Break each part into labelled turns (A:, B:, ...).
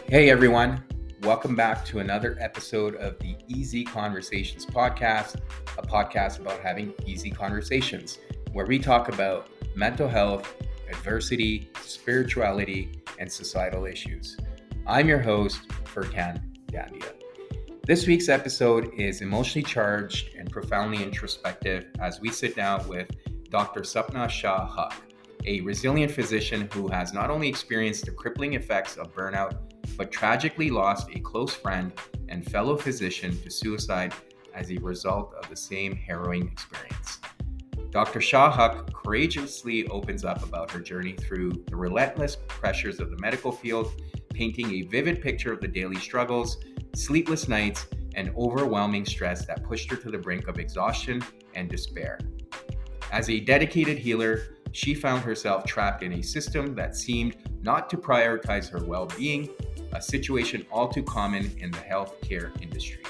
A: Hey everyone, welcome back to another episode of the Easy Conversations podcast, a podcast about having easy conversations where we talk about mental health, adversity, spirituality, and societal issues. I'm your host, Furkan Dandia. This week's episode is emotionally charged and profoundly introspective as we sit down with Dr. Sapna Shah-Haque, a resilient physician who has not only experienced the crippling effects of burnout, but tragically lost a close friend and fellow physician to suicide as a result of the same harrowing experience. Dr. Shah-Haque courageously opens up about her journey through the relentless pressures of the medical field, painting a vivid picture of the daily struggles, sleepless nights, and overwhelming stress that pushed her to the brink of exhaustion and despair. As a dedicated healer, she found herself trapped in a system that seemed not to prioritize her well-being, a situation all too common in the healthcare industry.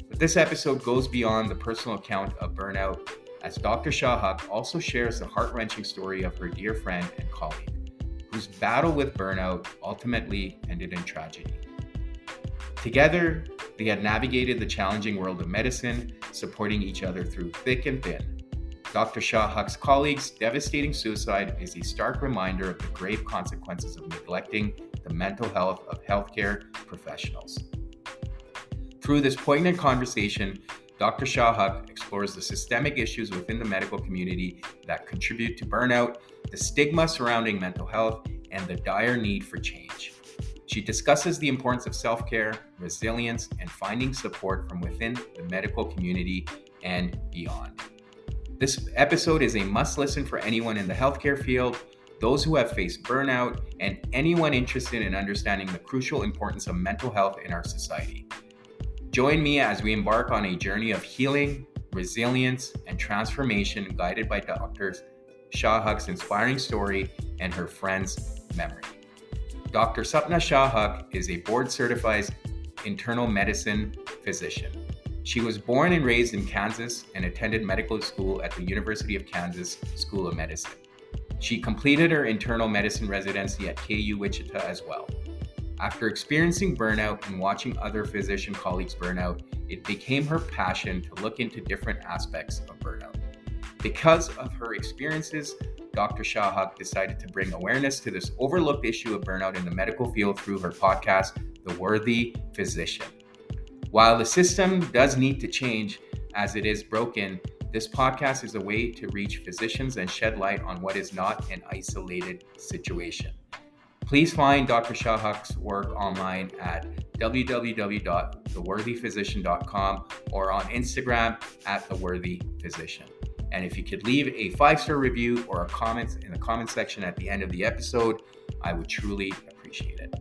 A: But this episode goes beyond the personal account of burnout, as Dr. Shah-Haque also shares the heart-wrenching story of her dear friend and colleague, whose battle with burnout ultimately ended in tragedy. Together, they had navigated the challenging world of medicine, supporting each other through thick and thin. Dr. Shah-Haque's colleague's devastating suicide is a stark reminder of the grave consequences of neglecting the mental health of healthcare professionals. Through this poignant conversation, Dr. Shah-Haque explores the systemic issues within the medical community that contribute to burnout, the stigma surrounding mental health, and the dire need for change. She discusses the importance of self-care, resilience, and finding support from within the medical community and beyond. This episode is a must-listen for anyone in the healthcare field, those who have faced burnout, and anyone interested in understanding the crucial importance of mental health in our society. Join me as we embark on a journey of healing, resilience, and transformation guided by Dr. Shah-Haque's inspiring story and her friend's memory. Dr. Sapna Shah-Haque is a board-certified internal medicine physician. She was born and raised in Kansas and attended medical school at the University of Kansas School of Medicine. She completed her internal medicine residency at KU Wichita as well. After experiencing burnout and watching other physician colleagues burn out, it became her passion to look into different aspects of burnout. Because of her experiences, Dr. Shah-Haque decided to bring awareness to this overlooked issue of burnout in the medical field through her podcast, The Worthy Physician. While the system does need to change as it is broken, this podcast is a way to reach physicians and shed light on what is not an isolated situation. Please find Dr. Shah-Haque's work online at www.theworthyphysician.com or on Instagram at theworthyphysician. And if you could leave a 5-star review or a comment in the comment section at the end of the episode, I would truly appreciate it.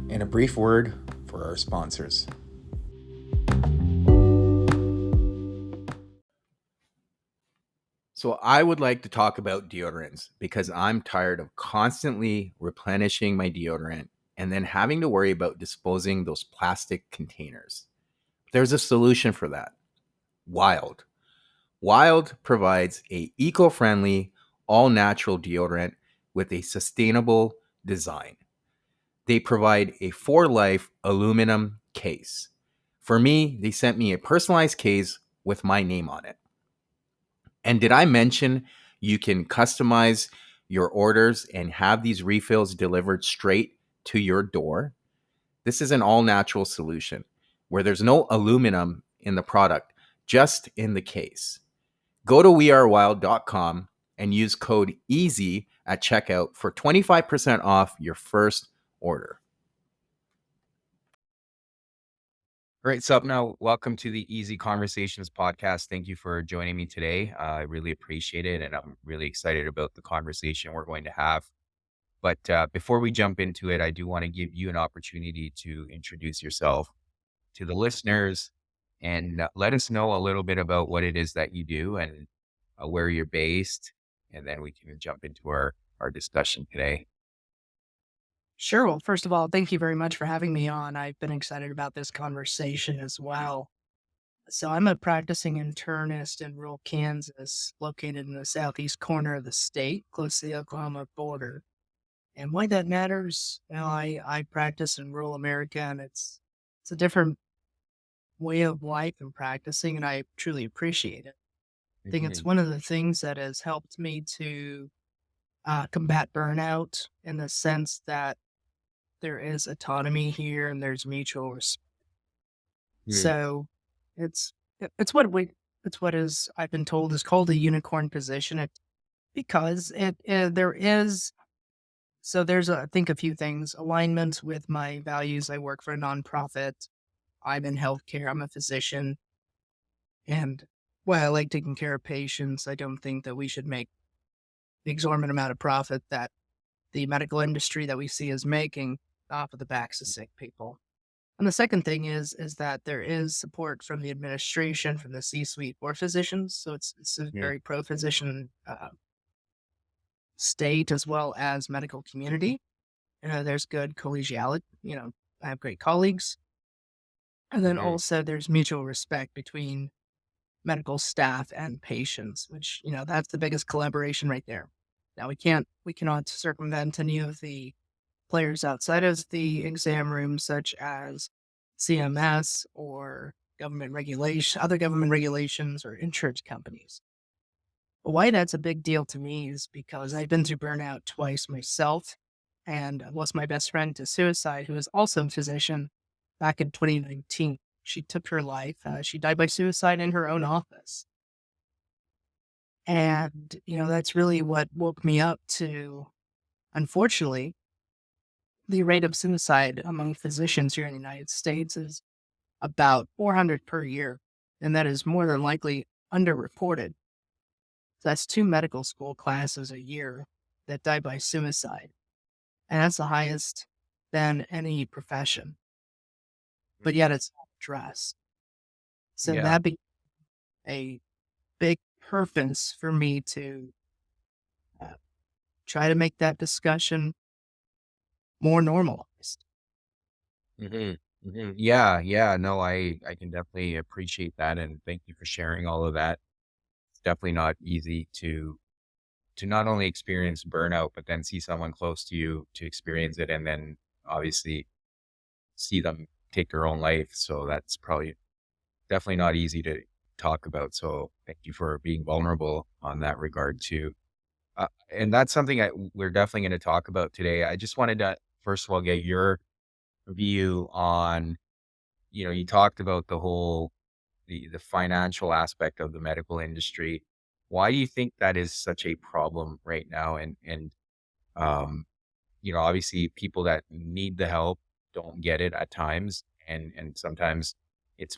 A: And a brief word for our sponsors. So I would like to talk about deodorants because I'm tired of constantly replenishing my deodorant and then having to worry about disposing those plastic containers. There's a solution for that. Wild. Wild provides a eco-friendly, all-natural deodorant with a sustainable design. They provide a for-life aluminum case. For me, they sent me a personalized case with my name on it. And did I mention you can customize your orders and have these refills delivered straight to your door? This is an all-natural solution where there's no aluminum in the product, just in the case. Go to wearewild.com and use code EASY at checkout for 25% off your first order. All right, so now welcome to the Easy Conversations podcast. Thank you for joining me today. I really appreciate it, and I'm really excited about the conversation we're going to have. But before we jump into it, I do want to give you an opportunity to introduce yourself to the listeners and let us know a little bit about what it is that you do and where you're based, and then we can jump into our discussion today.
B: Sure. Well, first of all, thank you very much for having me on. I've been excited about this conversation as well. So I'm a practicing internist in rural Kansas, located in the southeast corner of the state, close to the Oklahoma border. And why that matters? Well, I practice in rural America, and it's a different way of life and practicing, and I truly appreciate it. I think it's
A: Mhm.
B: one of the things that has helped me to combat burnout in the sense that there is autonomy here and there's mutual respect.
A: Mhm.
B: So it's it's what we it's what is I've been told is called a unicorn position. Because there is there's I think a few things alignment with my values. I work for a nonprofit. I'm in healthcare. I'm a physician, and while I like taking care of patients, I don't think that we should make the exorbitant amount of profit that the medical industry that we see is making off of the backs of sick people. And the second thing is that there is support from the administration, from the C-suite for physicians. So it's a
A: Mhm.
B: very pro-physician state as well as medical community. There's good collegiality. I have great colleagues, and then
A: Mhm.
B: also there's mutual respect between medical staff and patients, which that's the biggest collaboration right there. Now we cannot circumvent any of the players outside of the exam room, such as CMS or other government regulations or insurance companies. But why that's a big deal to me is because I've been through burnout twice myself, and I lost my best friend to suicide, who is also a physician, back in 2019. She took her life. She died by suicide in her own office. And, that's really what woke me up to, unfortunately, the rate of suicide among physicians here in the United States is about 400 per year. And that is more than likely underreported. That's two medical school classes a year that die by suicide. And that's the highest than any profession, but yet it's not addressed. So
A: Yeah.
B: that be a big purpose for me to uh, try to make that discussion more normalized.
A: Mhm. Mhm. Yeah, yeah, no, I can definitely appreciate that, and thank you for sharing all of that. It's definitely not easy to not only experience burnout, but then see someone close to you to experience it, and then obviously see them take their own life. So that's probably definitely not easy to talk about. So thank you for being vulnerable on that regard too. And that's something we're definitely going to talk about today. I just wanted to first of all get your view on, you talked about the financial aspect of the medical industry. Why do you think that is such a problem right now? And um, obviously people that need the help don't get it at times, and sometimes it's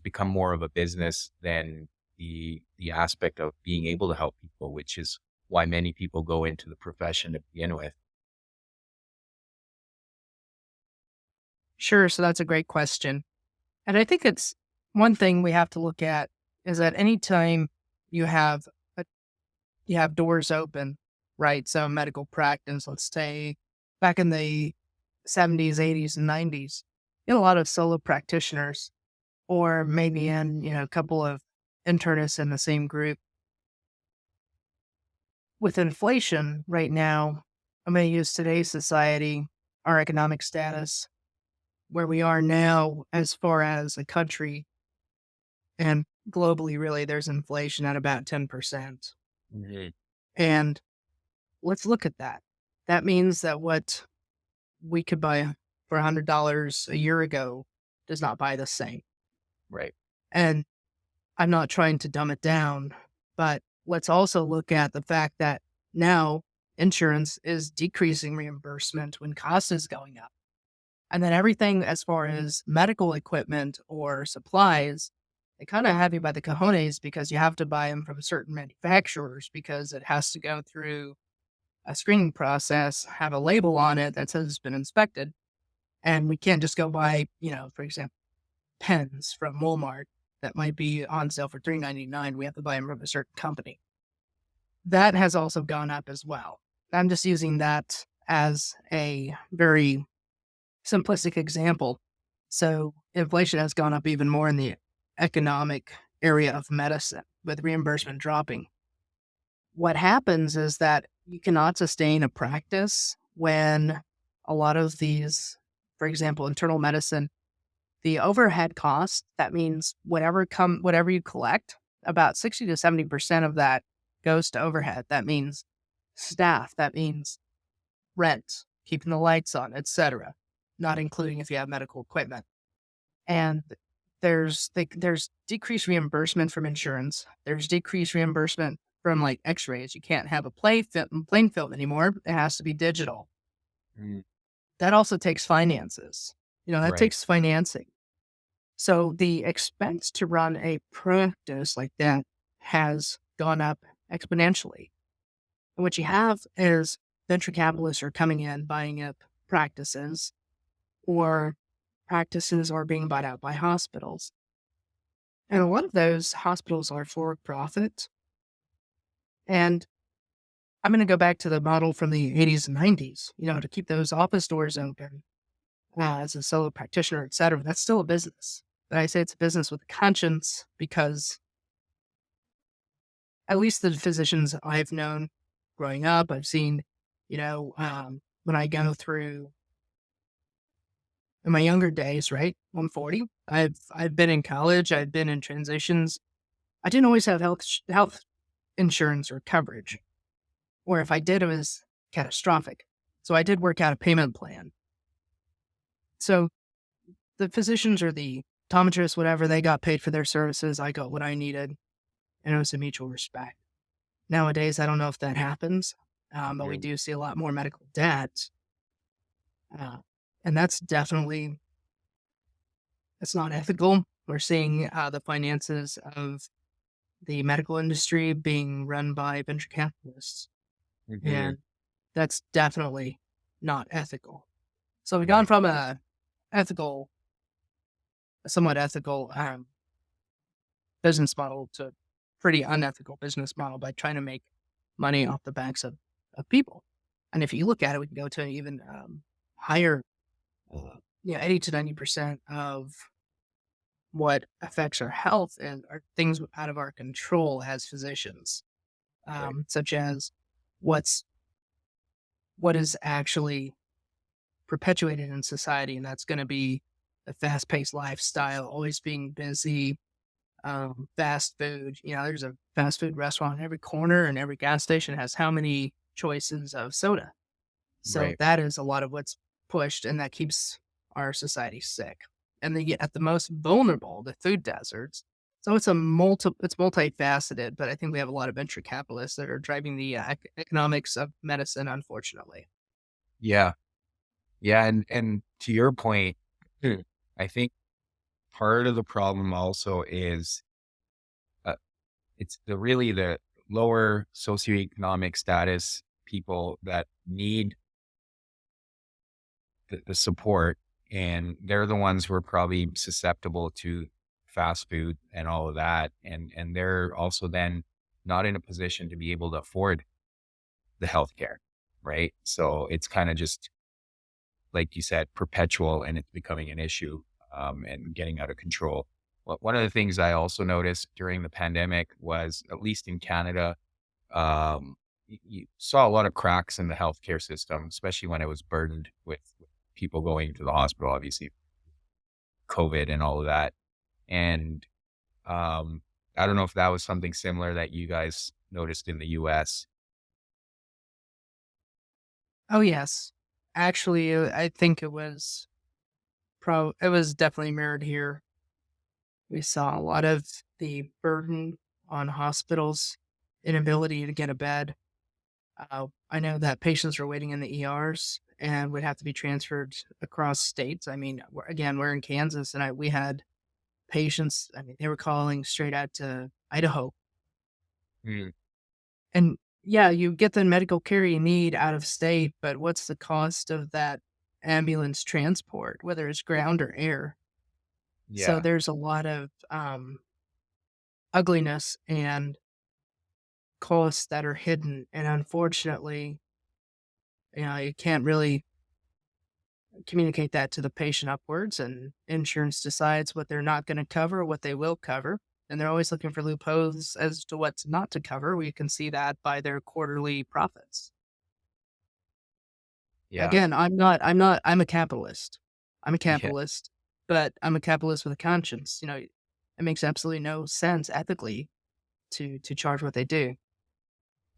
A: become more of a business than the aspect of being able to help people, which is why many people go into the profession to begin with.
B: Sure. So that's a great question. And I think it's one thing we have to look at is that anytime you have a, you have doors open, right? So medical practice, let's say back in the 70s, 80s, and 90s, you had a lot of solo practitioners, or maybe a couple of internists in the same group. With inflation right now, I'm going to use today's society, our economic status, where we are now as far as a country and globally, really, there's inflation at about 10%.
A: Mhm.
B: And let's look at that. That means that what we could buy for $100 a year ago does not buy the same.
A: Right.
B: And I'm not trying to dumb it down, but let's also look at the fact that now insurance is decreasing reimbursement when cost is going up. And then everything as far as medical equipment or supplies, they kind of have you by the cojones because you have to buy them from certain manufacturers because it has to go through a screening process, have a label on it that says it's been inspected. And we can't just go buy, for example, pens from Walmart that might be on sale for $3.99. We have to buy them from a certain company. That has also gone up as well. I'm just using that as a very simplistic example. So inflation has gone up even more in the economic area of medicine with reimbursement dropping. What happens is that you cannot sustain a practice when a lot of these, for example, internal medicine, the overhead cost, that means whatever you collect, about 60 to 70% of that goes to overhead. That means staff, that means rent, keeping the lights on, etc., not including if you have medical equipment. And there's decreased reimbursement from insurance. There's decreased reimbursement from like X-rays. You can't have a plain film anymore. It has to be digital.
A: Mm,
B: That also takes finances. That
A: right.
B: takes financing. So the expense to run a practice like that has gone up exponentially. And what you have is venture capitalists are coming in, buying up practices, or practices are being bought out by hospitals. And a lot of those hospitals are for profit. And I'm going to go back to the model from the 80s and 90s, to keep those office doors open as a solo practitioner, et cetera. That's still a business. But I say it's a business with a conscience because at least the physicians I've known growing up, I've seen, when I go through in my younger days, right? I'm 40. I've been in college. I've been in transitions. I didn't always have health insurance or coverage, or if I did, it was catastrophic. So I did work out a payment plan. So the physicians or the optometrists, whatever, they got paid for their services. I got what I needed, and it was a mutual respect. Nowadays, I don't know if that happens, but we
A: Mm,
B: do see a lot more medical debt, uh, and it's not ethical. We're seeing the finances of the medical industry being run by venture capitalists,
A: mhm,
B: and that's definitely not ethical. So we've gone
A: right.
B: from a somewhat ethical business model to a pretty unethical business model by trying to make money off the backs of people. And if you look at it, we can go to even higher, 80 to 90% of what affects our health and are things out of our control as physicians,
A: Right.
B: such as what's what is actually perpetuated in society, and that's going to be a fast-paced lifestyle, always being busy, fast food. There's a fast food restaurant in every corner, and every gas station has how many choices of soda. So
A: Right.
B: that is a lot of what's pushed, and that keeps our society sick. And then at the most vulnerable, the food deserts. So it's multifaceted, but I think we have a lot of venture capitalists that are driving the economics of medicine, unfortunately.
A: Yeah. Yeah. And to your point, I think part of the problem also is uh, it's the lower socioeconomic status people that need the support, and they're the ones who are probably susceptible to fast food and all of that, and they're also then not in a position to be able to afford the healthcare, right? So it's kind of just like you said, perpetual, and it's becoming an issue, and getting out of control. One of the things I also noticed during the pandemic was, at least in Canada, you saw a lot of cracks in the healthcare system, especially when it was burdened with people going to the hospital, obviously COVID and all of that. And I don't know if that was something similar that you guys noticed in the US.
B: Oh yes, actually, I think it was definitely mirrored here. We saw a lot of the burden on hospitals, inability to get a bed. I know that patients were waiting in the ERs and would have to be transferred across states. I mean, we're in Kansas, and we had patients. I mean, they were calling straight out to Idaho,
A: Mm,
B: and yeah, you get the medical care you need out of state, but what's the cost of that ambulance transport, whether it's ground or air? So
A: yeah,
B: there's a lot of ugliness and costs that are hidden, and unfortunately, you can't really communicate that to the patient upwards, and insurance decides what they're not going to cover, what they will cover. And they're always looking for loopholes as to what's not to cover. We can see that by their quarterly profits.
A: Yeah.
B: Again, I'm a capitalist. I'm a
A: Yeah.
B: capitalist, but I'm a capitalist with a conscience. It makes absolutely no sense ethically to charge what they do.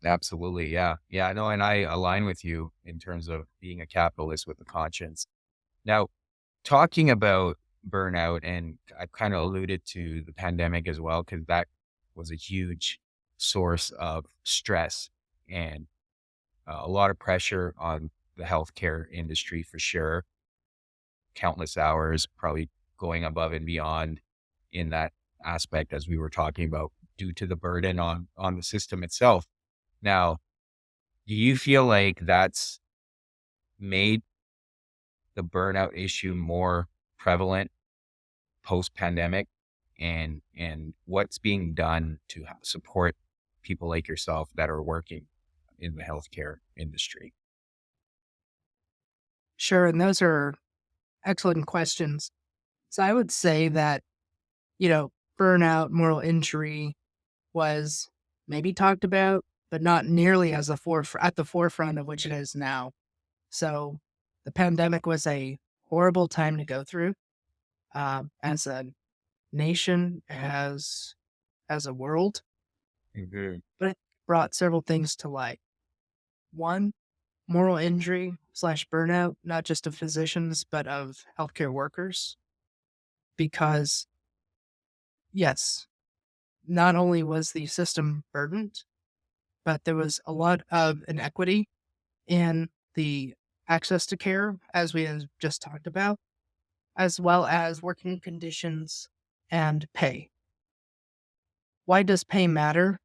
A: Absolutely. Yeah. Yeah. I know. And I align with you in terms of being a capitalist with a conscience. Now, talking about burnout, and I kind of alluded to the pandemic as well, because that was a huge source of stress and a lot of pressure on the healthcare industry for sure. Countless hours, probably going above and beyond in that aspect, as we were talking about, due to the burden on the system itself. Now, do you feel like that's made the burnout issue more prevalent post pandemic? And what's being done to support people like yourself that are working in the healthcare industry?
B: Sure, and those are excellent questions. So I would say that, burnout, moral injury was maybe talked about, but not nearly as at the forefront of which it is now. So the pandemic was a horrible time to go through, as a nation, as a world,
A: Mhm.
B: but it brought several things to light. One, moral injury slash burnout, not just of physicians, but of healthcare workers. Because, yes, not only was the system burdened, but there was a lot of inequity in the access to care, as we have just talked about, as well as working conditions and pay. Why does pay matter?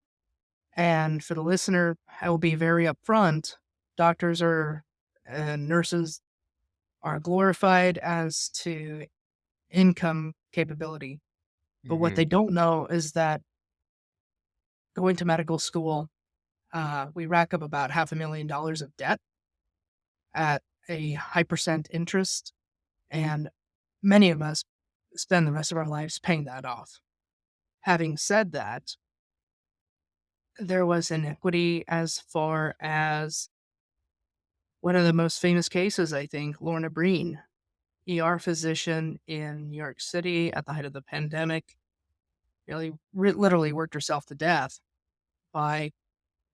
B: And for the listener, I will be very upfront. Doctors are and nurses are glorified as to income capability. But what they
A: Mhm.
B: don't know is that going to medical school, we rack up about $500,000 of debt at a high percent interest, and many of us spend the rest of our lives paying that off. Having said that, there was inequity as far as one of the most famous cases, I think, Lorna Breen, ER physician in New York City at the height of the pandemic, really literally worked herself to death by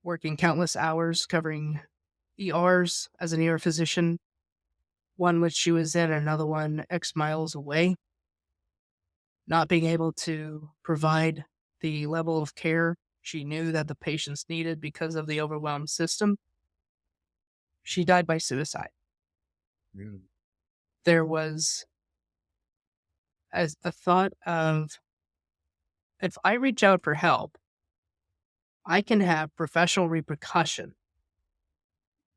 B: working countless hours covering ERs as an ER physician, one which she was in, another one X miles away, not being able to provide the level of care she knew that the patients needed because of the overwhelmed system. She died by suicide.
A: Mm.
B: There was a thought of, if I reach out for help, I can have professional repercussion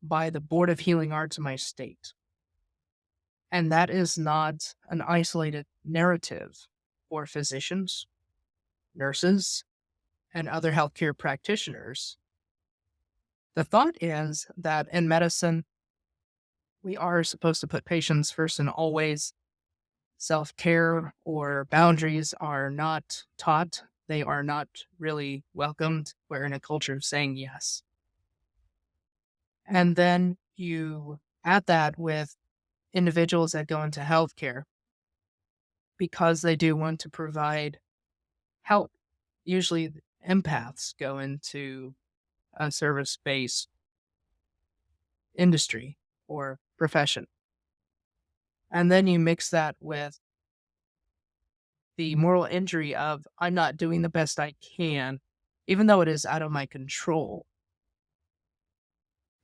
B: by the Board of Healing Arts in my state. And that is not an isolated narrative for physicians, nurses, and other healthcare practitioners. The thought is that in medicine, we are supposed to put patients first and always. Self care or boundaries are not taught. They are not really welcomed. We're in a culture of saying yes. And then you add that with individuals that go into healthcare because they do want to provide help. Usually, empaths go into a service based industry or profession. And then you mix that with the moral injury of, I'm not doing the best I can, even though it is out of my control.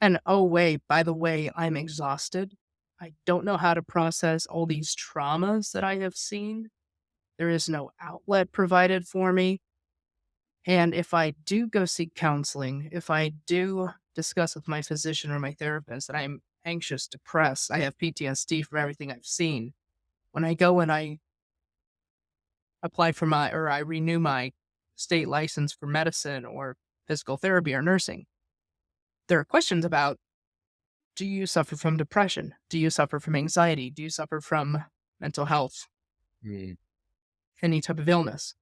B: And oh, wait, by the way, I'm exhausted. I don't know how to process all these traumas that I have seen. There is no outlet provided for me. And if I do go seek counseling, if I do discuss with my physician or my therapist that I'm anxious, depressed, I have PTSD from everything I've seen, when I go and I apply for or I renew my state license for medicine or physical therapy or nursing, there are questions about, Do you suffer from depression? Do you suffer from anxiety? Do you suffer from mental health,
A: Mm,
B: any type of illness?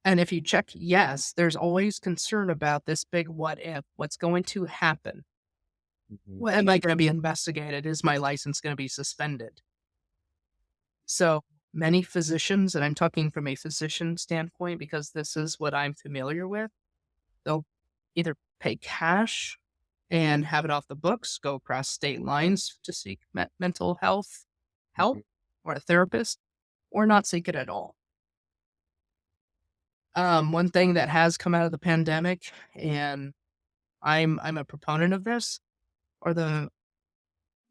B: And if you check yes, there's always concern about this big what if, what's going to happen?
A: mhm,
B: Well, am I going to be investigated? Is my license going to be suspended? So many physicians, and I'm talking from a physician standpoint because this is what I'm familiar with, they'll either pay cash and have it off the books, go across state lines to seek mental health help
A: mhm.
B: or a therapist, or not seek it at all. One thing that has come out of the pandemic, and I'm a proponent of this, are the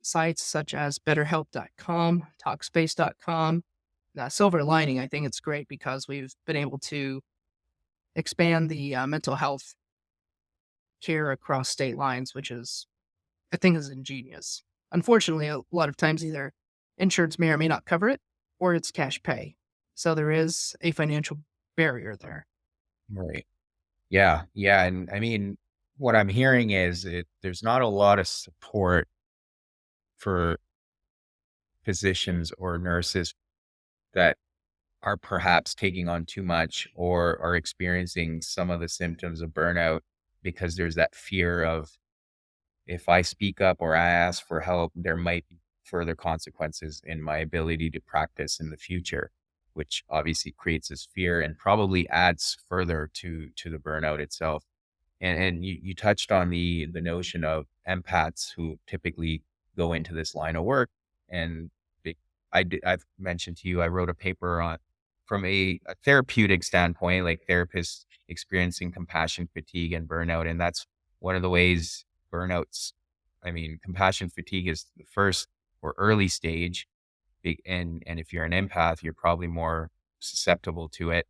B: sites such as BetterHelp.com, Talkspace.com. Silver lining, I think it's great because we've been able to expand the mental health care across state lines, which is I think is ingenious. Unfortunately, a lot of times either insurance may or may not cover it, or it's cash pay. So there is a financial barrier there.
A: Right. Yeah. Yeah. And I mean, what I'm hearing is there's not a lot of support for physicians or nurses that are perhaps taking on too much or are experiencing some of the symptoms of burnout because there's that fear of if I speak up or I ask for help, there might be further consequences in my ability to practice in the future, which obviously creates this fear and probably adds further to the burnout itself. And you touched on the notion of empaths who typically go into this line of work. And be- I've mentioned to you, I wrote a paper on from a therapeutic standpoint, like therapists experiencing compassion fatigue and burnout. And that's one of the ways burnouts, I mean, compassion fatigue is the first or early stage. And if you're an empath, you're probably more susceptible to it,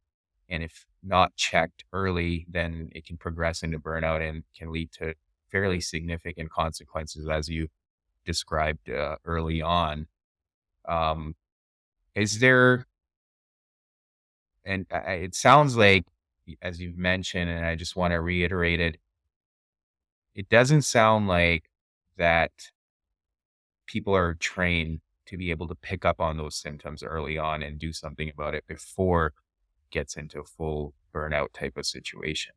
A: and if not checked early, then it can progress into burnout and can lead to fairly significant consequences, as you described early on. Um, is there, and it sounds like, as you've mentioned, and I just want to reiterate it, it doesn't sound like that people are trained to be able to pick up on those symptoms early on and do something about it before it gets into a full burnout type of situation.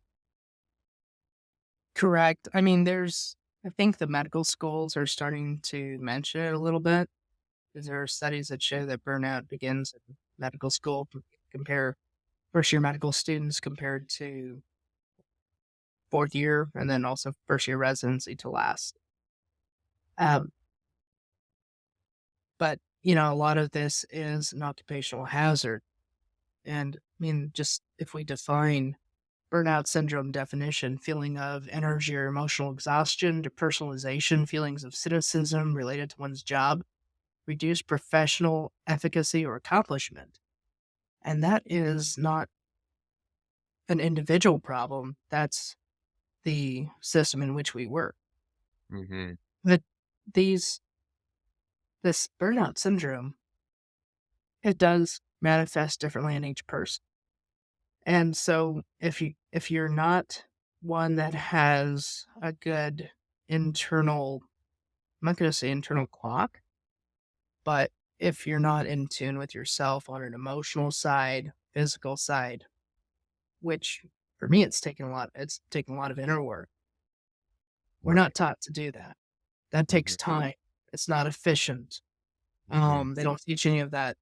B: Correct. I mean, I think the medical schools are starting to mention it a little bit. 'Cause there are studies that show that burnout begins in medical school. Compare first year medical students compared to fourth year, and then also first year residency to last. Um, but a lot of this is an occupational hazard. And I mean, just if we define burnout syndrome definition, feeling of energy or emotional exhaustion, depersonalization, feelings of cynicism related to one's job, reduced professional efficacy or accomplishment. And that is not an individual problem. That's the system in which we work.
A: Hmm.
B: But these this burnout syndrome, it does manifest differently in each person. And so if you're not one that has a good internal, I'm not going to say internal clock, but if you're not in tune with yourself on an emotional side, physical side, which for me it's taken a lot of inner work. We're not
A: Right.
B: taught to do that. That takes
A: Hmm.
B: time. It's not efficient.
A: Hmm.
B: They don't teach any of that,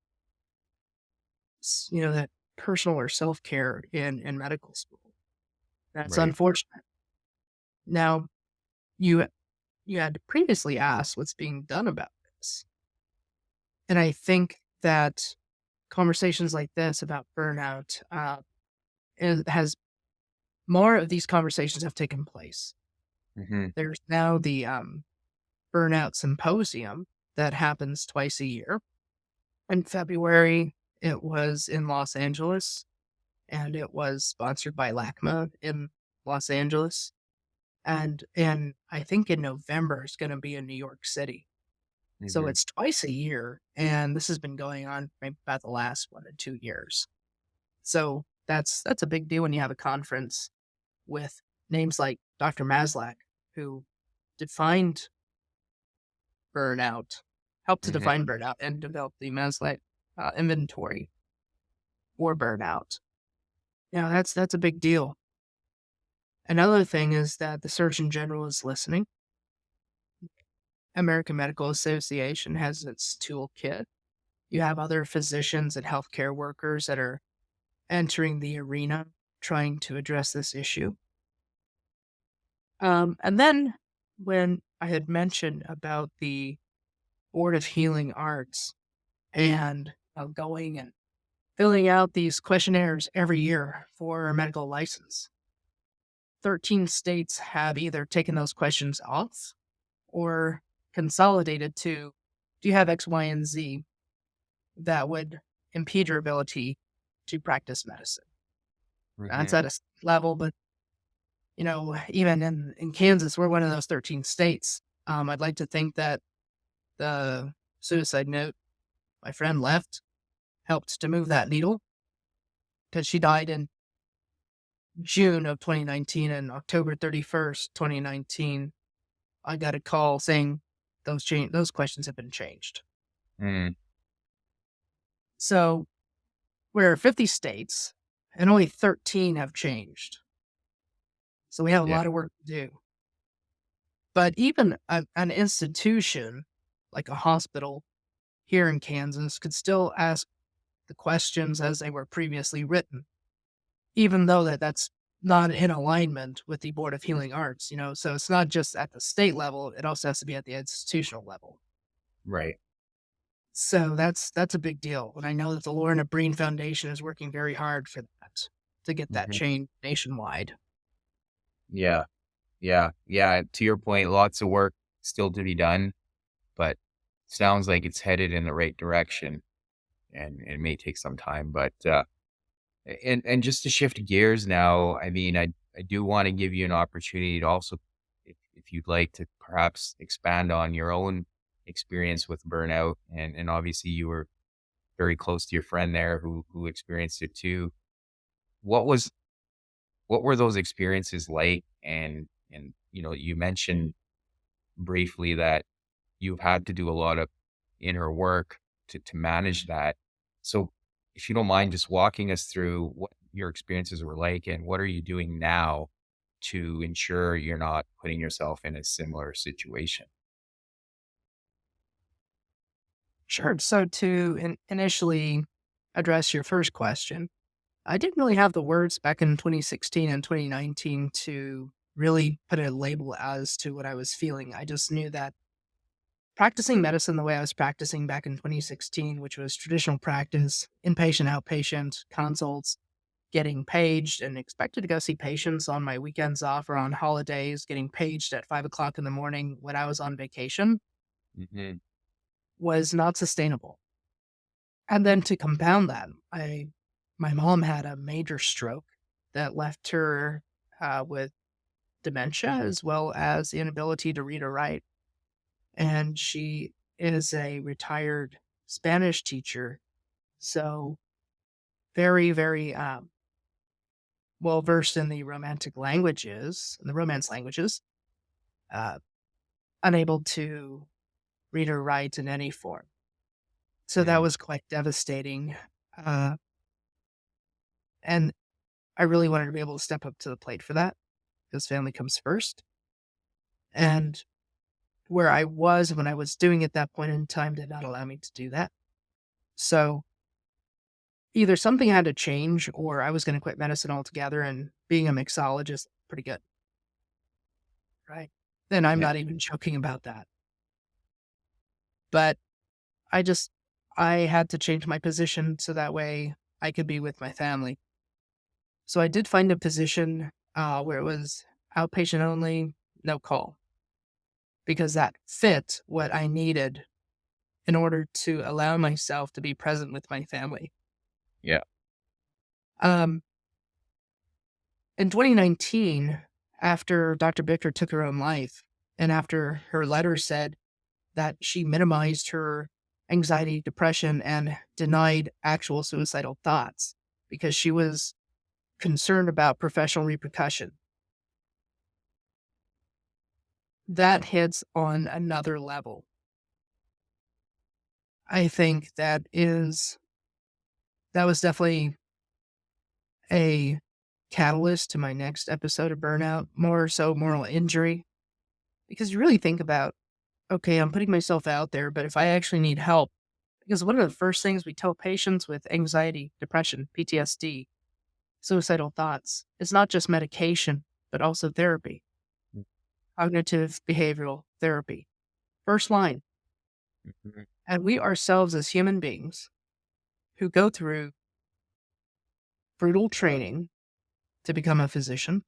B: that personal or self care in medical school. That's
A: Right.
B: unfortunate. Now, you you had previously asked what's being done about this, and I think that conversations like this about burnout has more of these conversations have taken place.
A: Hmm.
B: There's now the burnout symposium that happens twice a year. In February, it was in Los Angeles, and it was sponsored by LACMA in Los Angeles. And I think in November, it's going to be in New York City. So
A: Hmm.
B: it's twice a year, and this has been going on maybe about the last 1 to 2 years. So that's a big deal when you have a conference with names like Dr. Maslach, who defined burnout, helped to
A: Hmm.
B: define burnout and develop the Maslow inventory for burnout. Yeah, that's a big deal. Another thing is that the Surgeon General is listening. American Medical Association has its toolkit. You have other physicians and healthcare workers that are entering the arena trying to address this issue. And then when I had mentioned about the Board of Healing Arts and going and filling out these questionnaires every year for a medical license, 13 states have either taken those questions off or consolidated to, do you have X, Y, and Z that would impede your ability to practice medicine? That's
A: Hmm.
B: at a level, but even in Kansas, we're one of those 13 states. I'd like to think that the suicide note my friend left helped to move that needle because she died in June of 2019 and October 31st, 2019, I got a call saying those questions have been changed.
A: Mm.
B: So we're 50 states and only 13 have changed. So we have a
A: Yeah.
B: lot of work to do. But even an institution like a hospital here in Kansas could still ask the questions as they were previously written, even though that's not in alignment with the Board of Healing Arts, so it's not just at the state level, it also has to be at the institutional level.
A: Right.
B: So that's a big deal. And I know that the Lorna Breen Foundation is working very hard for that, to get that
A: Hmm.
B: change nationwide.
A: Yeah. Yeah. Yeah. To your point, lots of work still to be done, but sounds like it's headed in the right direction, and it may take some time, but and just to shift gears now, I mean, I do want to give you an opportunity to also, if you'd like to perhaps expand on your own experience with burnout, and obviously you were very close to your friend there who experienced it too. What was what were those experiences like? And you mentioned briefly that you've had to do a lot of inner work to manage that. So if you don't mind just walking us through what your experiences were like and what are you doing now to ensure you're not putting yourself in a similar situation?
B: Sure. So to initially address your first question, I didn't really have the words back in 2016 and 2019 to really put a label as to what I was feeling. I just knew that practicing medicine the way I was practicing back in 2016, which was traditional practice, inpatient, outpatient, consults, getting paged and expected to go see patients on my weekends off or on holidays, getting paged at 5 o'clock in the morning when I was on vacation
A: Hmm.
B: was not sustainable. And then to compound that, my mom had a major stroke that left her with dementia as well as the inability to read or write. And she is a retired Spanish teacher, so very, very well versed in the romantic languages, the romance languages, uh, unable to read or write in any form. So that
A: Mm.
B: was quite devastating. Uh, and I really wanted to be able to step up to the plate for that because family comes first. And where I was when I was doing it at that point in time did not allow me to do that. So either something had to change or I was going to quit medicine altogether, and being a mixologist, pretty good, right? Then I'm
A: Yeah.
B: not even joking about that. But I just, I had to change my position so that way I could be with my family. So I did find a position where it was outpatient only, no call, because that fit what I needed in order to allow myself to be present with my family.
A: Yeah.
B: Um, in 2019, after Dr. Bicker took her own life, and after her letter said that she minimized her anxiety, depression, and denied actual suicidal thoughts because she was concerned about professional repercussion, that hits on another level. I think that was definitely a catalyst to my next episode of burnout, more so moral injury. Because you really think about, okay, I'm putting myself out there, but if I actually need help, because one of the first things we tell patients with anxiety, depression, PTSD, suicidal thoughts, is not just medication, but also therapy, cognitive behavioral therapy. First line.
A: Mhm.
B: And we ourselves, as human beings who go through brutal training to become a physician,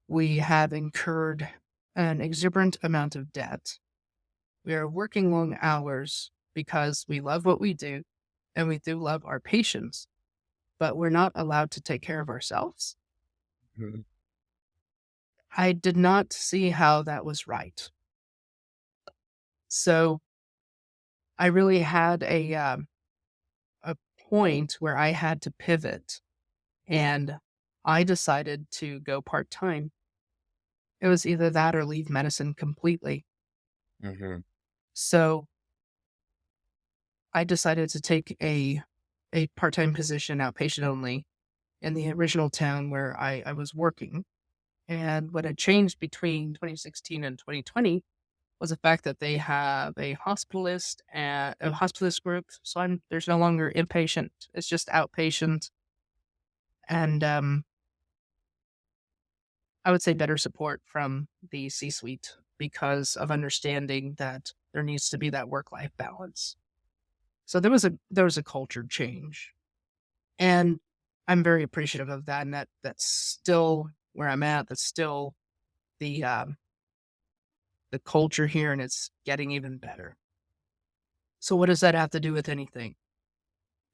B: we have incurred an exuberant amount of debt. We are working long hours because we love what we do and we do love our patients, but we're not allowed to take care of ourselves.
A: Mhm.
B: I did not see how that was right. So I really had a point where I had to pivot, and I decided to go part time. It was either that or leave medicine completely.
A: Mhm.
B: So I decided to take a part time position, outpatient only, in the original town where I was working. And what had changed between 2016 and 2020 was the fact that they have a hospitalist group. So there's no longer inpatient; it's just outpatient, and I would say better support from the C-suite because of understanding that there needs to be that work-life balance. So there was a culture change, and I'm very appreciative of that. And that's still where I'm at. That's still the the culture here, and it's getting even better. So what does that have to do with anything?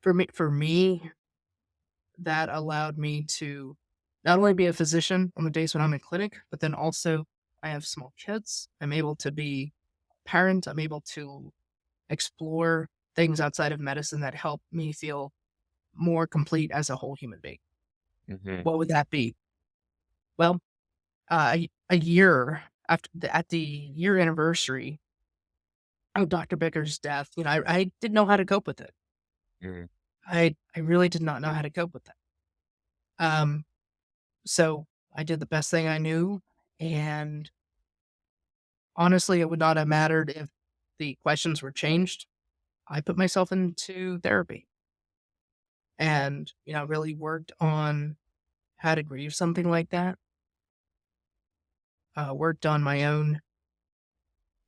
B: For me, that allowed me to not only be a physician on the days when I'm in clinic, but then also I have small kids. I'm able to be a parent. I'm able to explore things outside of medicine that help me feel more complete as a whole human being.
A: Mhm.
B: What would that be? Well, a year at the year anniversary of Dr. Bicker's death, I didn't know how to cope with it.
A: Mhm.
B: I really did not know how to cope with that. Um, so I did the best thing I knew, and honestly, it would not have mattered if the questions were changed. I put myself into therapy and, really worked on how to grieve something like that. Worked on my own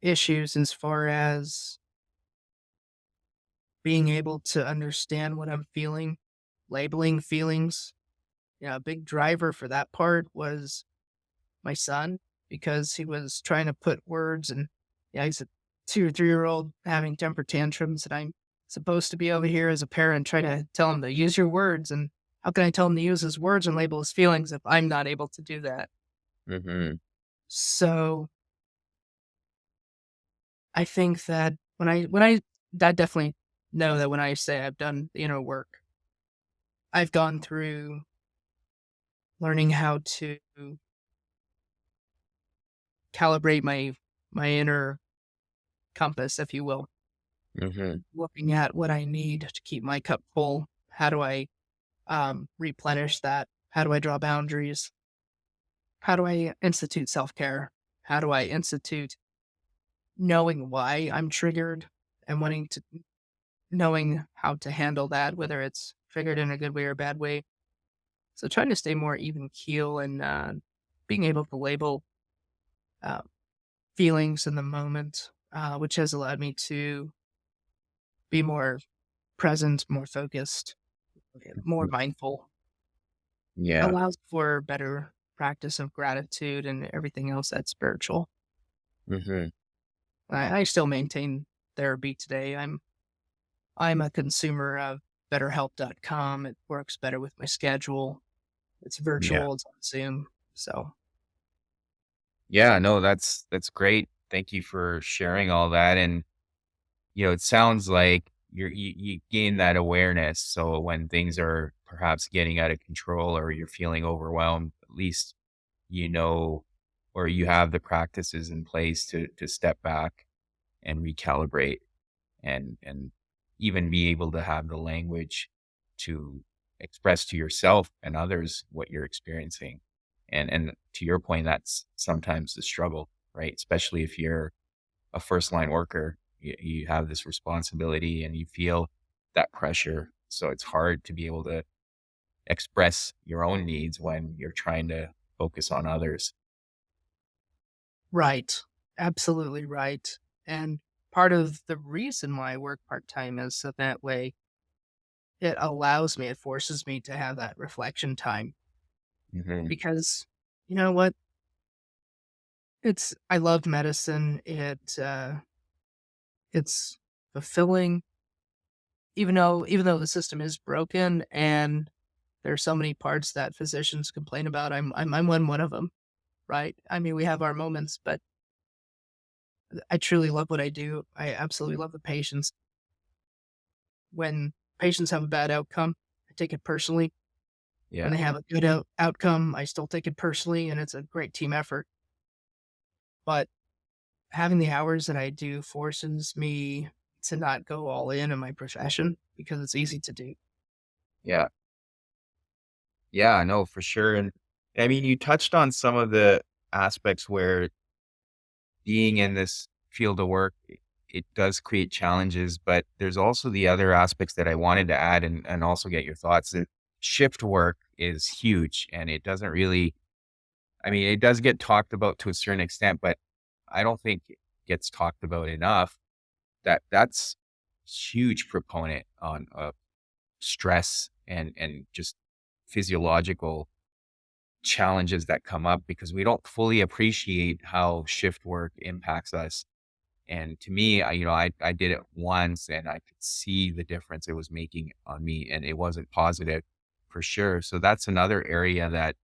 B: issues as far as being able to understand what I'm feeling, labeling feelings. A big driver for that part was my son because he was trying to put words and he's a 2 or 3 year old having temper tantrums, and I'm supposed to be over here as a parent trying to tell him to use your words. And how can I tell him to use his words and label his feelings if I'm not able to do that?
A: Mhm.
B: So I think that when I that definitely know that when I say I've done the inner work, I've gone through learning how to calibrate my inner compass, if you will,
A: Mhm.
B: looking at what I need to keep my cup full. How do I replenish that? How do I draw boundaries? How do I institute self care? How do I institute knowing why I'm triggered and knowing how to handle that, whether it's triggered in a good way or a bad way? So trying to stay more even keel and being able to label uh, feelings in the moment, which has allowed me to be more present, more focused, more mindful,
A: Yeah.
B: allows for better practice of gratitude and everything else that's spiritual.
A: Mhm.
B: I still maintain therapy today. I'm a consumer of betterhelp.com. It works better with my schedule. It's
A: Yeah.
B: virtual, it's on Zoom. So
A: Yeah, no, that's great. Thank you for sharing all that. And it sounds like you gain that awareness. So when things are perhaps getting out of control or you're feeling overwhelmed, at least you know or you have the practices in place to step back and recalibrate. and even be able to have the language to express to yourself and others what you're experiencing. And to your point, that's sometimes the struggle, right? Especially if you're a first line worker, you have this responsibility and you feel that pressure. So it's hard to be able to express your own needs when you're trying to focus on others.
B: Right. Absolutely right. And part of the reason why I work part time is so that way it forces me to have that reflection time
A: Hmm.
B: because you know what? I love medicine. It's fulfilling, even though the system is broken and there's so many parts that physicians complain about. I'm one of them, right? I mean, we have our moments, but I truly love what I do. I absolutely love the patients. When patients have a bad outcome, I take it personally. When
A: Yeah.
B: they have a good outcome, I still take it personally, and it's a great team effort. But having the hours that I do forces me to not go all in my profession because it's easy to do.
A: Yeah. Yeah, no, for sure. And I mean, you touched on some of the aspects where being in this field of work, it does create challenges, but there's also the other aspects that I wanted to add and also get your thoughts. That shift work is huge and it doesn't really, I mean, it does get talked about to a certain extent, but I don't think it gets talked about enough. That's huge proponent on stress and just physiological challenges that come up because we don't fully appreciate how shift work impacts us. And to me, I did it once and I could see the difference it was making on me, and it wasn't positive for sure. So that's another area that,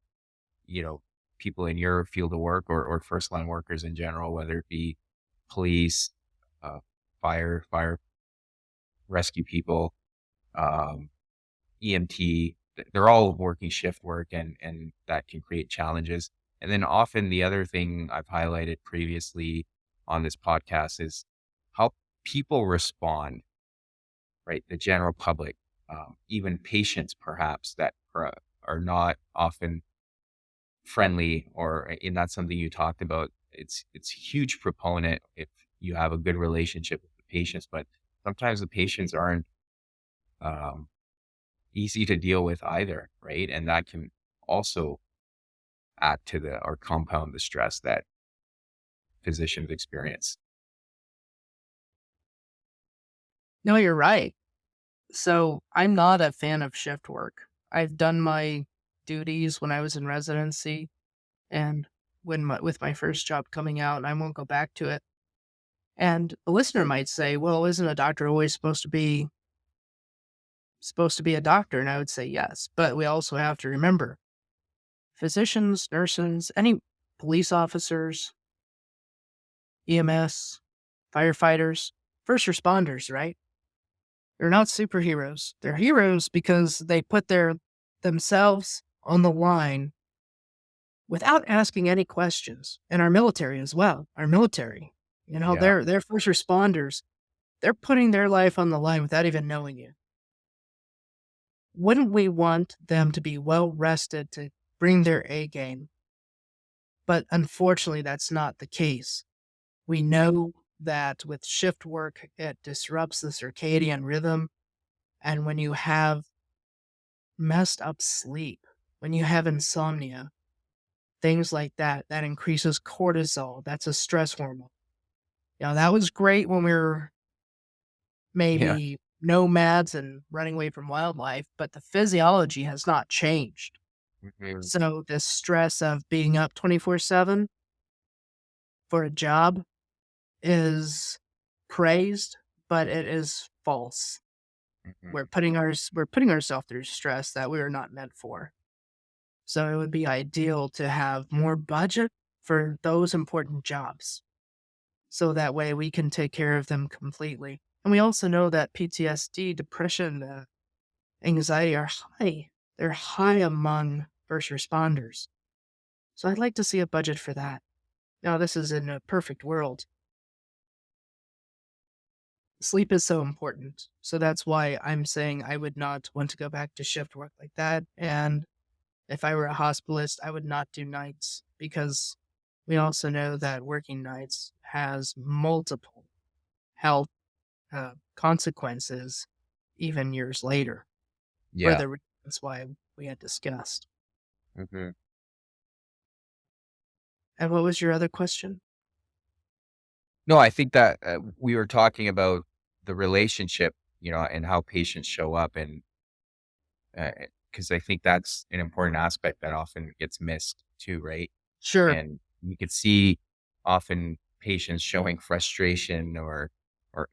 A: you know, people in your field of work or first line workers in general, whether it be police, uh, fire rescue people, um, EMT, they're all working shift work and that can create challenges. And then often the other thing I've highlighted previously on this podcast is how people respond, right? The general public, even patients perhaps that are not often friendly and that's something you talked about. It's a huge proponent if you have a good relationship with the patients, but sometimes the patients aren't um, easy to deal with either, right? And that can also add to the or compound the stress that physicians experience.
B: No, you're right. So I'm not a fan of shift work. I've done my duties when I was in residency and with my first job coming out, and I won't go back to it. And a listener might say, "Well, isn't a doctor always supposed to be a doctor?" And I would say yes, but we also have to remember physicians, nurses, any police officers, EMS, firefighters, first responders, right? They're not superheroes. They're heroes because they put their themselves on the line without asking any questions. And our military as well. Our military,
A: Yeah.
B: they're first responders. They're putting their life on the line without even knowing you. Wouldn't we want them to be well rested to bring their A game? But unfortunately, that's not the case. We know that with shift work, it disrupts the circadian rhythm. And when you have messed up sleep, when you have insomnia, things like that, that increases cortisol. That's a stress hormone. That was great when we were
A: Yeah.
B: maybe nomads and running away from wildlife, but the physiology has not changed.
A: Mhm.
B: So the stress of being up 24/7 for a job is praised, but it is false.
A: Mhm.
B: We're putting ourselves through stress that we are not meant for. So it would be ideal to have more budget for those important jobs. So that way we can take care of them completely. And we also know that PTSD, depression, anxiety are high. They're high among first responders. So I'd like to see a budget for that. Now, this is in a perfect world. Sleep is so important. So that's why I'm saying I would not want to go back to shift work like that. And if I were a hospitalist, I would not do nights because we also know that working nights has multiple health consequences even years later for
A: Yeah.
B: the reasons why we had discussed.
A: Hmm.
B: And what was your other question?
A: No, I think that we were talking about the relationship, and how patients show up, and because I think that's an important aspect that often gets missed too, right?
B: Sure.
A: And you could see often patients showing frustration or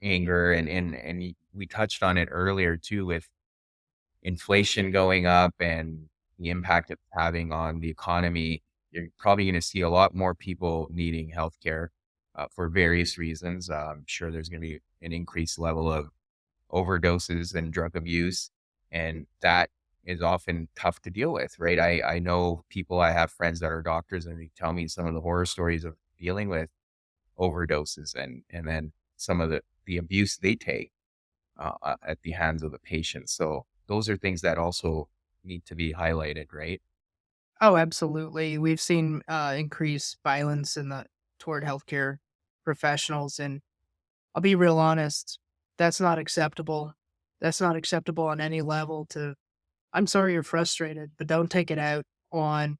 A: anger, and we touched on it earlier too with inflation going up and the impact it's having on the economy. You're probably going to see a lot more people needing healthcare for various reasons. I'm sure there's going to be an increased level of overdoses and drug abuse, and that is often tough to deal with, right? I know people, I have friends that are doctors, and they tell me some of the horror stories of dealing with overdoses and then some of the abuse they take at the hands of the patient. So those are things that also need to be highlighted, right?
B: Oh, absolutely. We've seen increased violence in the toward healthcare professionals, and I'll be real honest, that's not acceptable. That's not acceptable on any level. To I'm sorry you're frustrated, but don't take it out on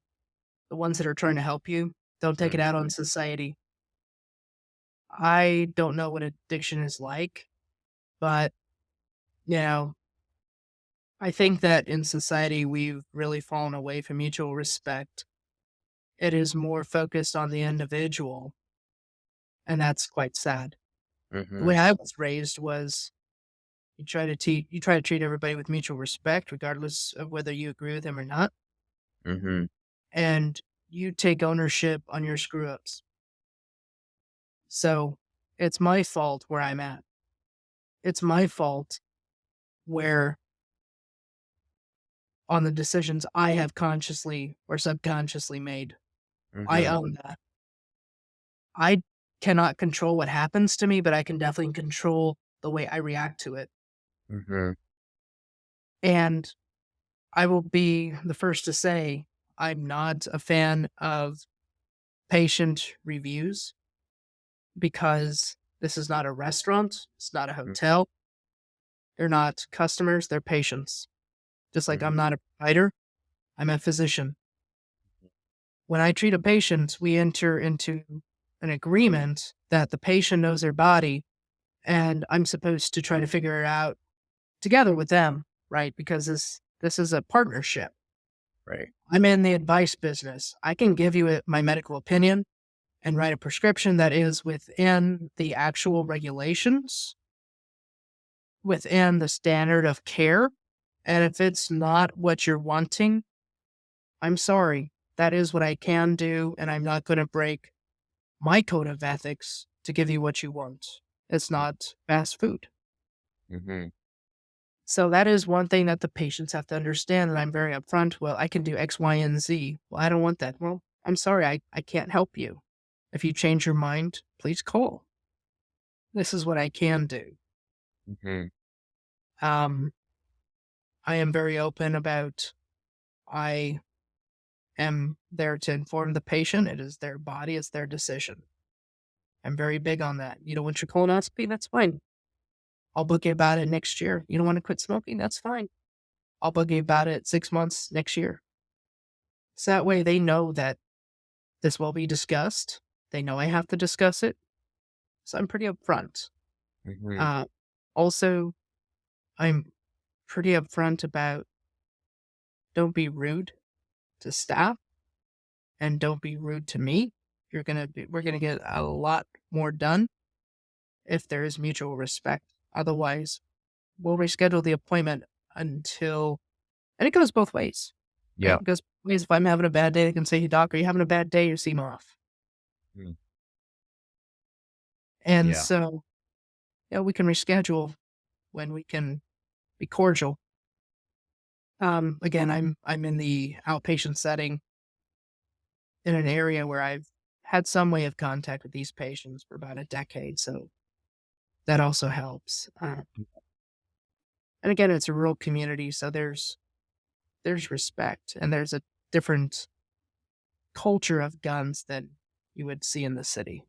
B: the ones that are trying to help you. Don't take it
A: Mm,
B: out on society. I don't know what addiction is like, but you know, I think that in society we've really fallen away from mutual respect. It is more focused on the individual, and that's quite sad. The
A: mhm,
B: way I was raised was you try to treat everybody with mutual respect, regardless of whether you agree with them or not,
A: mhm,
B: and you take ownership on your screw ups. So it's my fault where I'm at. It's my fault where on the decisions I have consciously or subconsciously made. I
A: mhm,
B: own that. I cannot control what happens to me, but I can definitely control the way I react to it.
A: mhm,
B: And I will be the first to say I'm not a fan of patient reviews because this is not a restaurant, it's not a
A: mm,
B: hotel. They're not customers, they're patients. Just like
A: mhm,
B: I'm not a provider, I'm a physician. When I treat a patient, we enter into an agreement that the patient knows their body and I'm supposed to try to figure it out together with them, right? Because this is a partnership.
A: right.
B: I'm in the advice business. I can give you my medical opinion and write a prescription that is within the actual regulations, within the standard of care. And if it's not what you're wanting, I'm sorry. That is what I can do. And I'm not going to break my code of ethics to give you what you want. It's not fast food.
A: Mhm,
B: So that is one thing that the patients have to understand. And I'm very upfront. Well, I can do X, Y, and Z. Well, I don't want that. Well, I'm sorry. I can't help you. If you change your mind, please call. This is what I can do.
A: mhm,
B: Um, I am very open about I am there to inform the patient. It is their body, it's their decision. I'm very big on that. You don't want your colonoscopy? That's fine. I'll book you about it next year. You don't want to quit smoking? That's fine. I'll book you about it 6 months next year. So that way they know that this will be discussed. They know I have to discuss it. So I'm pretty upfront.
A: mhm,
B: Uh, Also, I'm pretty upfront about don't be rude to staff and don't be rude to me. We're gonna get a lot more done if there is mutual respect. Otherwise, we'll reschedule the appointment until, and it goes both ways, right?
A: yeah,
B: It goes both ways. If I'm having a bad day, they can say, "Hey, doc, are you having a bad day?" You seem off.
A: mm,
B: And
A: yeah,
B: so, yeah, we can reschedule when we can be cordial. Again, I'm in the outpatient setting in an area where I've had some way of contact with these patients for about a decade. So that also helps. And again, it's a rural community, so there's respect and there's a different culture of guns than you would see in the city.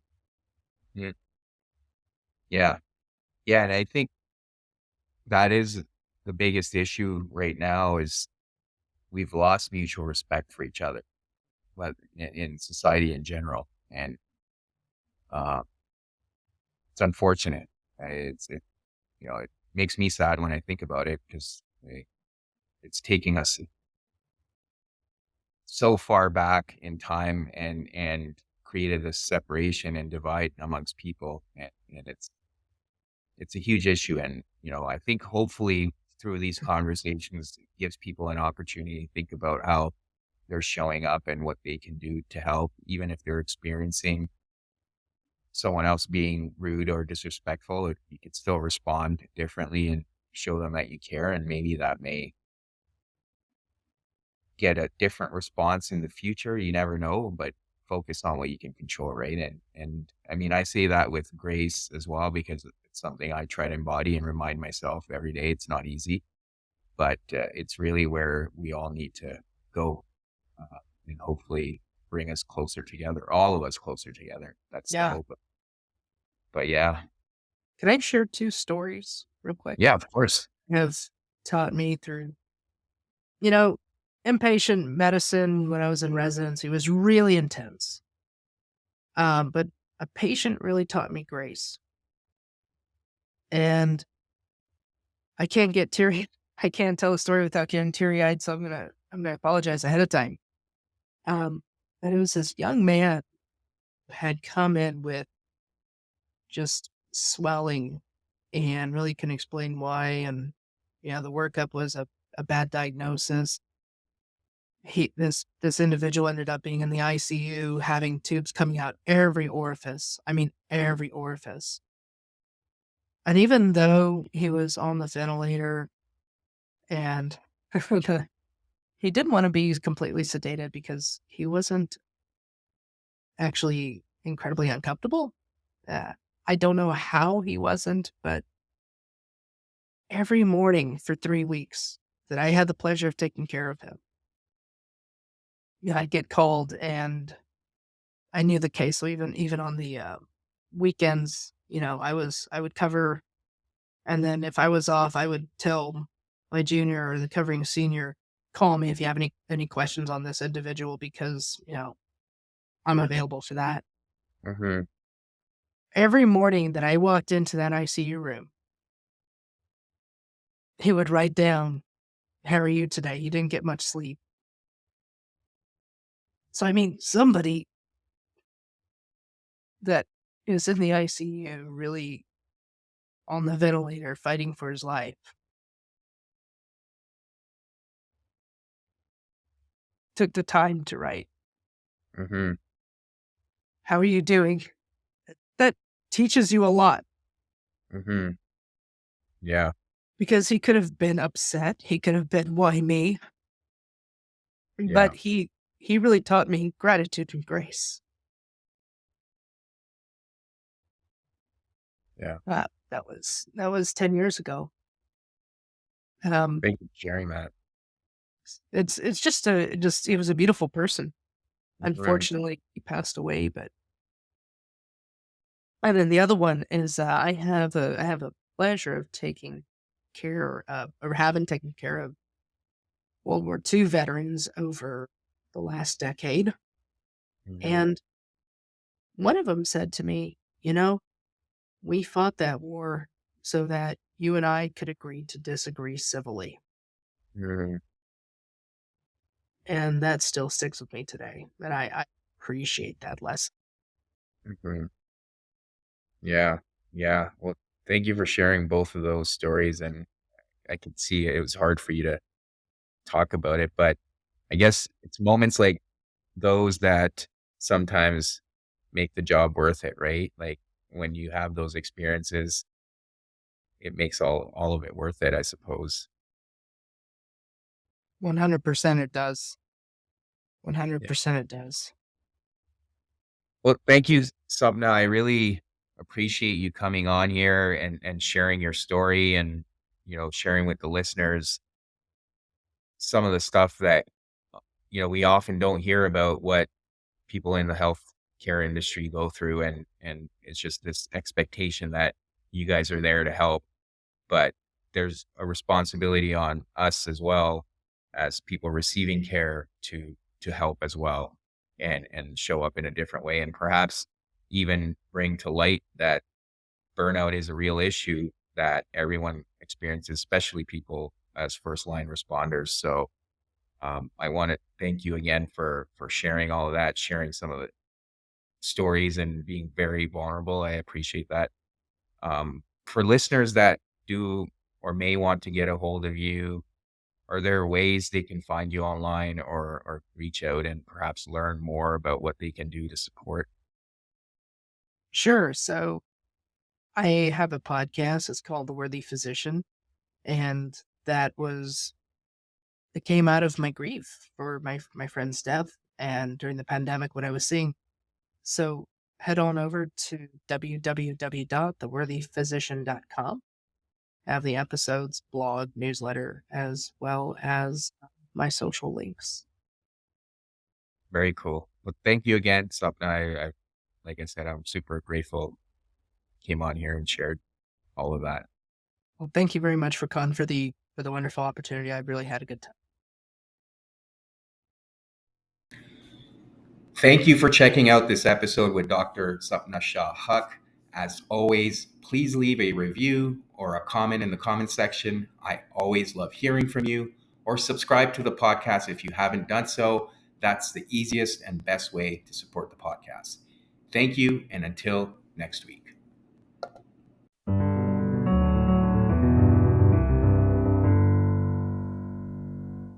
C: Mm. Yeah. Yeah. And I think that is the biggest issue right now is we've lost mutual respect for each other, but in society in general. And uh, it's unfortunate. It makes me sad when I think about it because it's taking us so far back in time and created this separation and divide amongst people. And it's a huge issue. And, I think hopefully through these conversations, it gives people an opportunity to think about how they're showing up and what they can do to help, even if they're experiencing someone else being rude or disrespectful. You could still respond differently and show them that you care. And maybe that may get a different response in the future. You never know, but focus on what you can control, right? And I mean, I say that with grace as well because it's something I try to embody and remind myself every day. It's not easy, but it's really where we all need to go, and hopefully bring us closer together, all of us closer together. That's the
B: Yeah.
C: hope. But yeah,
B: Can I share two stories real quick?
C: yeah, of course.
B: Have taught me through, you know, inpatient medicine when I was in residency was really intense. But a patient really taught me grace. And I can't get teary. I can't tell a story without getting teary eyed. So I'm gonna apologize ahead of time. But it was this young man who had come in with just swelling and really couldn't explain why. And the workup was a bad diagnosis. This individual ended up being in the ICU, having tubes coming out every orifice. I mean, every orifice. And even though he was on the ventilator and he didn't want to be completely sedated because he wasn't actually incredibly uncomfortable. I don't know how he wasn't, but every morning for 3 weeks that I had the pleasure of taking care of him, I'd get called and I knew the case. So even on the weekends, I would cover, and then if I was off, I would tell my junior or the covering senior, call me if you have any questions on this individual because I'm available for that.
C: Hmm.
B: Every morning that I walked into that ICU room, he would write down, "How are you today? You didn't get much sleep." So I mean, somebody that is in the ICU really on the ventilator fighting for his life took the time to write,
C: Hmm.
B: "How are you doing?" That teaches you a lot
C: Hmm. Yeah.
B: because he could have been upset. He could have been, "Why me?"
C: Yeah.
B: But he really taught me gratitude and grace.
C: Yeah.
B: That was 10 years ago. Um,
C: Thank you for sharing that.
B: it's just he was a beautiful person.
C: Mhm.
B: Unfortunately, he passed away, but and then the other one is, I have a pleasure of taking care of or having taken care of World War II veterans over the last decade,
C: Mhm.
B: and one of them said to me, "We fought that war so that you and I could agree to disagree civilly."
C: Mhm.
B: And that still sticks with me today, and I appreciate that lesson.
C: Mhm. Yeah. Yeah. Well, thank you for sharing both of those stories. And I could see it was hard for you to talk about it, but I guess it's moments like those that sometimes make the job worth it, right? Like when you have those experiences, it makes all of it worth it, I suppose.
B: 100% it does.
C: Yeah.
B: 100% it does.
C: Well, thank you, Sapna. I really appreciate you coming on here and sharing your story and, sharing with the listeners some of the stuff that, we often don't hear about what people in the healthcare industry go through. And it's just this expectation that you guys are there to help, but there's a responsibility on us as well as people receiving care to help as well and show up in a different way and perhaps even bring to light that burnout is a real issue that everyone experiences, especially people as first line responders. So I want to thank you again for sharing all of that, sharing some of the stories and being very vulnerable. I appreciate that. For listeners that do or may want to get a hold of you, are there ways they can find you online or reach out and perhaps learn more about what they can do to support?
B: Sure. So I have a podcast. It's called The Worthy Physician. And that was, it came out of my grief for my friend's death and during the pandemic, what I was seeing. So head on over to www.theworthyphysician.com. Have the episodes, blog, newsletter, as well as my social links.
C: Very cool. Well, thank you again, Sapna. Like I said, I'm super grateful you came on here and shared all of that.
B: Well, thank you very much for the wonderful opportunity. I really had a good time.
A: Thank you for checking out this episode with Dr. Sapna Shah-Haque. As always, please leave a review or a comment in the comment section. I always love hearing from you. Or subscribe to the podcast if you haven't done so. That's the easiest and best way to support the podcast. Thank you, and until next week.